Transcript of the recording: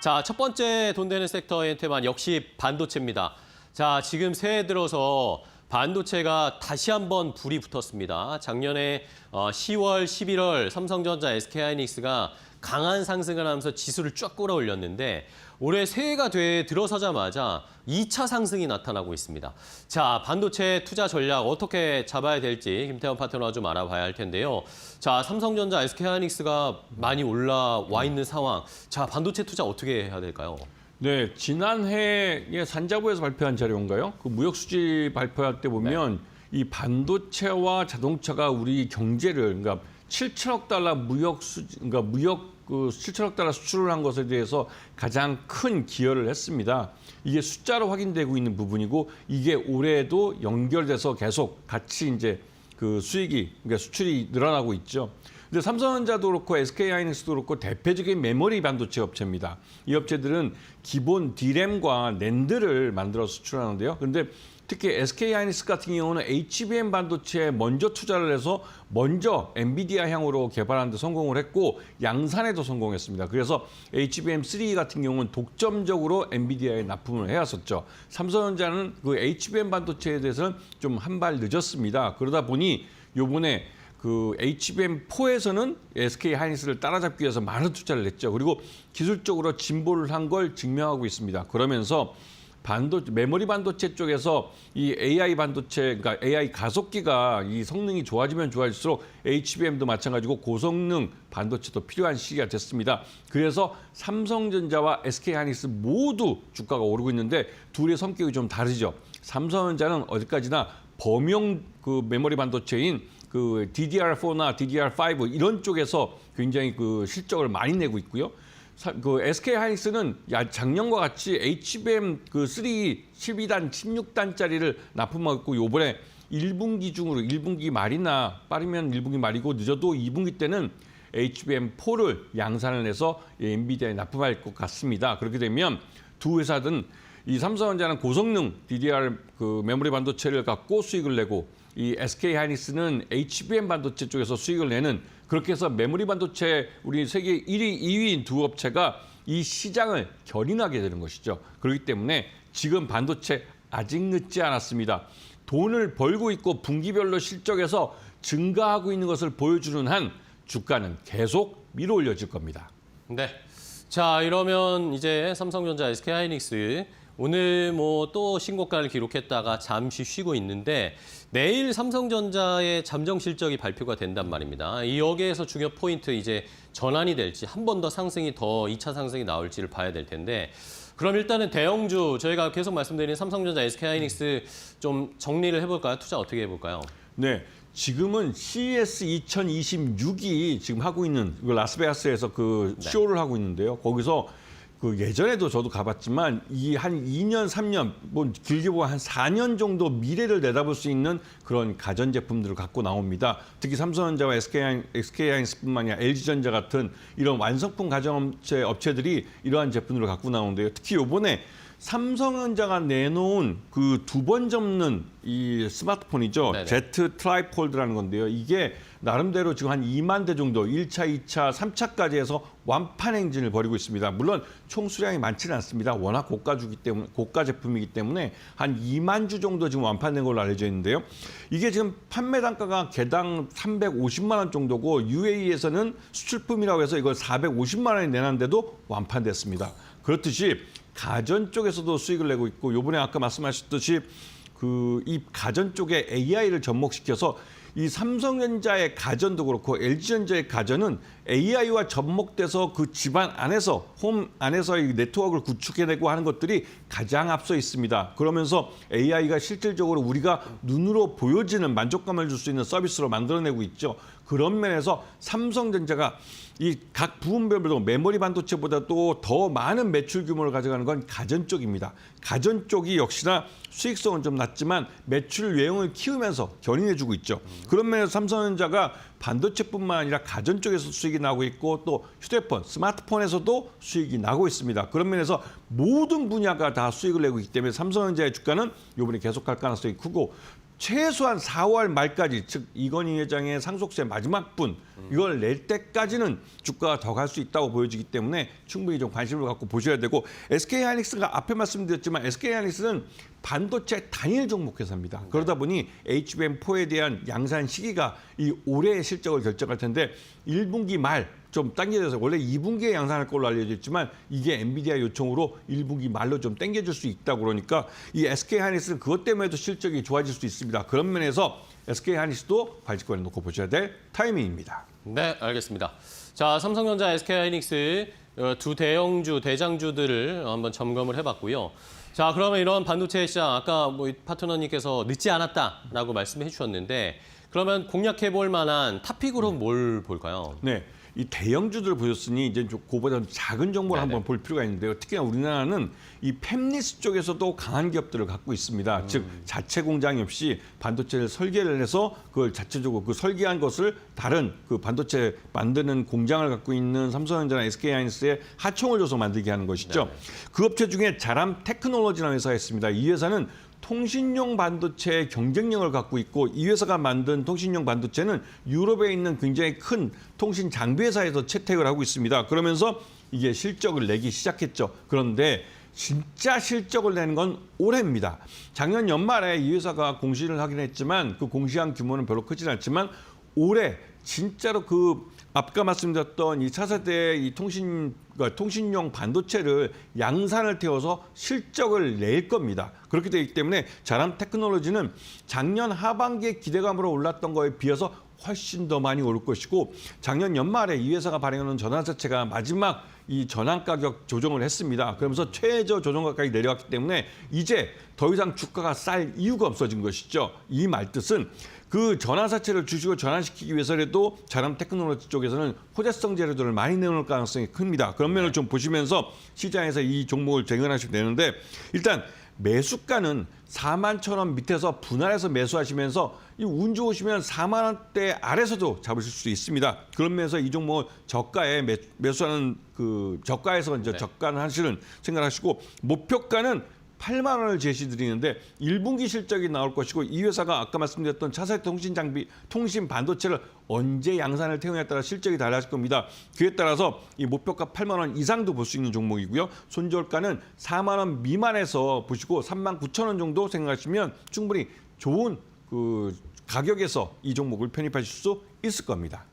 자, 첫 번째 돈 되는 섹터의 테마 역시 반도체입니다. 자, 지금 새해 들어서 반도체가 다시 한번 불이 붙었습니다. 작년에 10월, 11월 삼성전자, SK하이닉스가 강한 상승을 하면서 지수를 쫙 끌어올렸는데 올해 새해가 들어서자마자 2차 상승이 나타나고 있습니다. 자, 반도체 투자 전략 어떻게 잡아야 될지 김태원 파트너와 좀 알아봐야 할 텐데요. 자, 삼성전자, SK하이닉스가 많이 올라와 있는 상황. 자, 반도체 투자 어떻게 해야 될까요? 네, 지난해에 산자부에서 발표한 자료인가요? 그 무역 수지 발표할 때 보면 이 반도체와 자동차가 우리 경제를 그러니까 7천억 달러 무역 수지 그러니까 무역 7천억 달러 수출을 한 것에 대해서 가장 큰 기여를 했습니다. 이게 숫자로 확인되고 있는 부분이고 이게 올해도 연결돼서 계속 같이 이제 그 수익이 그러니까 수출이 늘어나고 있죠. 근데 삼성전자도 그렇고 SK하이닉스도 그렇고 대표적인 메모리 반도체 업체입니다. 이 업체들은 기본 D램과 낸드를 만들어 수출하는데요. 그런데 특히 SK하이닉스 같은 경우는 HBM 반도체에 먼저 투자를 해서 먼저 엔비디아 향으로 개발하는 데 성공을 했고 양산에도 성공했습니다. 그래서 HBM3 같은 경우는 독점적으로 엔비디아에 납품을 해왔었죠. 삼성전자는 그 HBM 반도체에 대해서는 좀 한 발 늦었습니다. 그러다 보니 요번에 그 HBM4에서는 SK하이닉스를 따라잡기 위해서 많은 투자를 했죠. 그리고 기술적으로 진보를 한 걸 증명하고 있습니다. 그러면서 메모리 반도체 쪽에서 이 AI 반도체, 그러니까 AI 가속기가 이 성능이 좋아지면 좋아질수록 HBM도 마찬가지고 고성능 반도체도 필요한 시기가 됐습니다. 그래서 삼성전자와 SK하이닉스 모두 주가가 오르고 있는데 둘의 성격이 좀 다르죠. 삼성전자는 어디까지나 범용 그 메모리 반도체인 그 DDR4나 DDR5 이런 쪽에서 굉장히 그 실적을 많이 내고 있고요. 그 SK하이닉스는 작년과 같이 HBM 그 3 12단, 16단짜리를 납품하고 있고 요번에 1분기 중으로 1분기 말이나 빠르면 1분기 말이고 늦어도 2분기 때는 HBM4를 양산을 해서 엔비디아에 납품할 것 같습니다. 그렇게 되면 두 회사든 이 삼성전자는 고성능 DDR 그 메모리 반도체를 갖고 수익을 내고 이 SK하이닉스는 HBM 반도체 쪽에서 수익을 내는 그렇게 해서 메모리 반도체 우리 세계 1위, 2위인 두 업체가 이 시장을 견인하게 되는 것이죠. 그렇기 때문에 지금 반도체 아직 늦지 않았습니다. 돈을 벌고 있고 분기별로 실적에서 증가하고 있는 것을 보여주는 한 주가는 계속 밀어 올려질 겁니다. 네. 자, 이러면 이제 삼성전자, SK하이닉스 오늘 뭐 또 신고가를 기록했다가 잠시 쉬고 있는데 내일 삼성전자의 잠정 실적이 발표가 된단 말입니다. 이 여기에서 중요 포인트 이제 전환이 될지 한 번 더 상승이 더 2차 상승이 나올지를 봐야 될 텐데 그럼 일단은 대형주 저희가 계속 말씀드린 삼성전자, SK하이닉스 좀 정리를 해볼까요? 투자 어떻게 해볼까요? 네. 지금은 CES 2026이 지금 하고 있는 라스베가스에서 그 쇼를 하고 있는데요. 거기서 그 예전에도 저도 가봤지만 이 한 2년, 3년, 뭐 길게 보면 한 4년 정도 미래를 내다볼 수 있는 그런 가전 제품들을 갖고 나옵니다. 특히 삼성전자와 SK하이닉스뿐만 아니라 LG전자 같은 이런 완성품 가전업체 업체들이 이러한 제품들을 갖고 나오는데요. 특히 이번에 삼성전자가 내놓은 그 두 번 접는 이 스마트폰이죠. 네네. Z 트라이폴드라는 건데요. 이게 나름대로 지금 한 2만 대 정도 1차, 2차, 3차까지 해서 완판 행진을 벌이고 있습니다. 물론 총 수량이 많지는 않습니다. 워낙 고가주기 때문에 고가 제품이기 때문에 한 2만 주 정도 지금 완판된 걸로 알려져 있는데요. 이게 지금 판매 단가가 개당 350만 원 정도고 UAE에서는 수출품이라고 해서 이걸 450만 원에 내놨는데도 완판됐습니다. 그렇듯이 가전 쪽에서도 수익을 내고 있고 요번에 아까 말씀하셨듯이 그 이 가전 쪽에 AI를 접목시켜서 이 삼성전자의 가전도 그렇고 LG전자의 가전은 AI와 접목돼서 그 집안 안에서 홈 안에서 이 네트워크를 구축해내고 하는 것들이 가장 앞서 있습니다. 그러면서 AI가 실질적으로 우리가 눈으로 보여지는 만족감을 줄 수 있는 서비스로 만들어내고 있죠. 그런 면에서 삼성전자가 이 각 부분별로 메모리 반도체보다도 더 많은 매출 규모를 가져가는 건 가전 쪽입니다. 가전 쪽이 역시나 수익성은 좀 낮지만 매출 외형을 키우면서 견인해주고 있죠. 그런 면에서 삼성전자가 반도체뿐만 아니라 가전 쪽에서 수익이 나고 있고 또 휴대폰, 스마트폰에서도 수익이 나고 있습니다. 그런 면에서 모든 분야가 다 수익을 내고 있기 때문에 삼성전자의 주가는 이번에 계속할 가능성이 크고 최소한 4월 말까지, 즉 이건희 회장의 상속세 마지막 분 이걸 낼 때까지는 주가가 더 갈 수 있다고 보여지기 때문에 충분히 좀 관심을 갖고 보셔야 되고, SK하이닉스가 앞에 말씀드렸지만 SK하이닉스는 반도체 단일 종목 회사입니다. 그러다 보니 HBM4에 대한 양산 시기가 이 올해의 실적을 결정할 텐데 1분기 말 좀 당겨져서 원래 2분기에 양산할 걸로 알려져 있지만 이게 엔비디아 요청으로 1분기 말로 좀 당겨질 수 있다고 그러니까 이 SK하이닉스는 그것 때문에도 실적이 좋아질 수 있습니다. 그런 면에서 SK하이닉스도 발직권에 놓고 보셔야 될 타이밍입니다. 네, 알겠습니다. 자, 삼성전자, SK하이닉스 두 대형주, 대장주들을 한번 점검을 해봤고요. 자, 그러면 이런 반도체 시장 아까 뭐 파트너님께서 늦지 않았다라고 말씀해 주셨는데 그러면 공략해 볼 만한 탑픽으로 뭘 볼까요? 네. 이 대형주들을 보셨으니 이제 그보다 작은 정보를 네네. 한번 볼 필요가 있는데요. 특히나 우리나라는 이 팹리스 쪽에서도 강한 기업들을 갖고 있습니다. 즉 자체 공장이 없이 반도체를 설계를 해서 그걸 자체적으로 그 설계한 것을 다른 그 반도체 만드는 공장을 갖고 있는 삼성전자나 SK하이닉스에 하청을 줘서 만들게 하는 것이죠. 그 업체 중에 자람 테크놀로지라는 회사가 있습니다. 이 회사는 통신용 반도체의 경쟁력을 갖고 있고 이 회사가 만든 통신용 반도체는 유럽에 있는 굉장히 큰 통신 장비 회사에서 채택을 하고 있습니다. 그러면서 이게 실적을 내기 시작했죠. 그런데 진짜 실적을 내는 건 올해입니다. 작년 연말에 이 회사가 공시를 하긴 했지만 그 공시한 규모는 별로 크진 않지만 올해 진짜로 그 아까 말씀드렸던 이 차세대 이 통신용 반도체를 양산을 태워서 실적을 낼 겁니다. 그렇게 되기 때문에 자람 테크놀로지는 작년 하반기에 기대감으로 올랐던 거에 비해서 훨씬 더 많이 오를 것이고 작년 연말에 이 회사가 발행하는 전환사채가 마지막 이 전환 가격 조정을 했습니다. 그러면서 최저 조정 가격이 내려왔기 때문에 이제 더 이상 주가가 쌀 이유가 없어진 것이죠. 이 말뜻은 그 전환사채를 주식으로 전환시키기 위해서라도 자람 테크놀로지 쪽에서는 호재성 재료들을 많이 내놓을 가능성이 큽니다. 그런 면을 좀 보시면서 시장에서 이 종목을 재현하시면 되는데 일단 매수가는 4만 1,000원 밑에서 분할해서 매수하시면서 이 운 좋으시면 4만 원대 아래서도 잡으실 수 있습니다. 그런 면에서 이 종목을 저가에 매수하는 그 저가에서 이제 저가는 하시는 생각하시고 목표가는 8만 원을 제시드리는데 1분기 실적이 나올 것이고 이 회사가 아까 말씀드렸던 차세대 통신 장비, 통신 반도체를 언제 양산을 태우냐에 따라 실적이 달라질 겁니다. 그에 따라서 이 목표가 8만 원 이상도 볼 수 있는 종목이고요. 손절가는 4만 원 미만에서 보시고 3만 9천 원 정도 생각하시면 충분히 좋은 그 가격에서 이 종목을 편입하실 수 있을 겁니다.